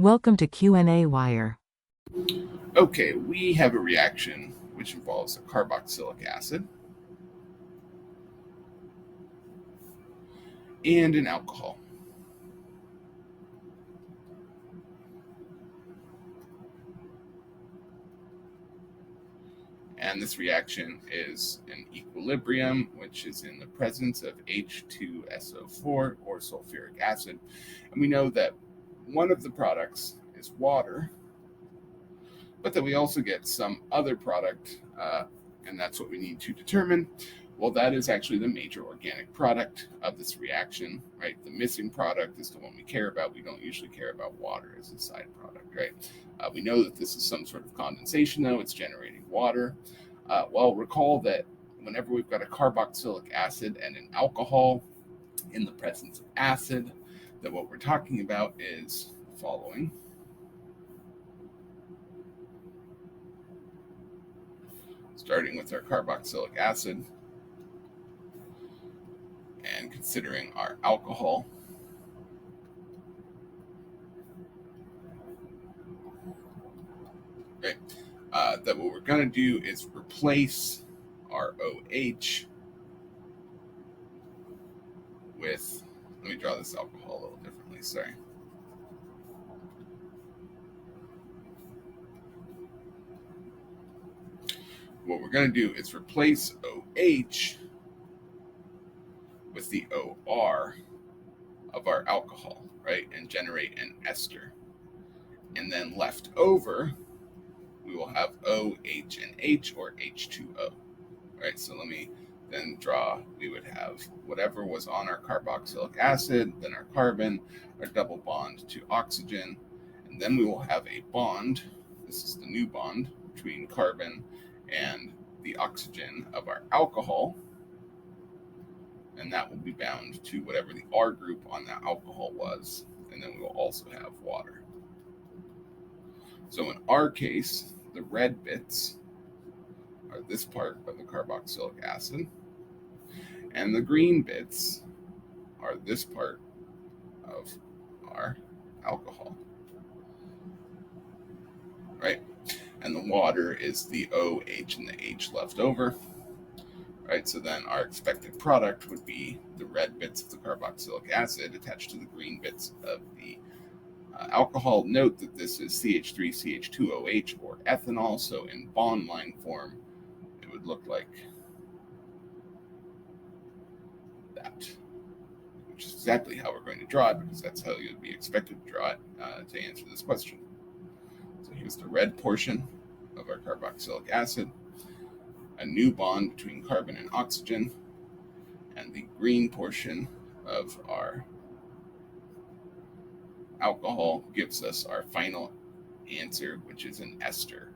Welcome to qnawire. Okay, we have a reaction which involves a carboxylic acid and an alcohol. And this reaction is in equilibrium, which is in the presence of H2SO4 or sulfuric acid. And we know that one of the products is water, but that we also get some other product, and that's what we need to determine. Well, that is actually the major organic product of this reaction, right? The missing product is the one we care about. We don't usually care about water as a side product, right? We know that this is some sort of condensation, though. It's generating water. Well, recall that whenever we've got a carboxylic acid and an alcohol in the presence of acid, that what we're talking about is the following. Starting with our carboxylic acid and considering our alcohol. Right. That what we're going to do is replace our OH with, let me draw this alcohol a little differently, sorry. What we're going to do is replace OH with the OR of our alcohol, right, and generate an ester. And then left over, we will have OH and H, or H2O, right? So let me then draw, we would have whatever was on our carboxylic acid, then our carbon, our double bond to oxygen, and then we will have a bond. This is the new bond between carbon and the oxygen of our alcohol, and that will be bound to whatever the R group on that alcohol was, and then we will also have water. So in our case, the red bits are this part of the carboxylic acid, and the green bits are this part of our alcohol, right? And the water is the OH and the H left over, right? So then our expected product would be the red bits of the carboxylic acid attached to the green bits of the alcohol. Note that this is CH3CH2OH, or ethanol, so in bond line form, it would look like that, which is exactly how we're going to draw it, because that's how you'd be expected to draw it to answer this question. So here's the red portion of our carboxylic acid, a new bond between carbon and oxygen, and the green portion of our alcohol gives us our final answer, which is an ester.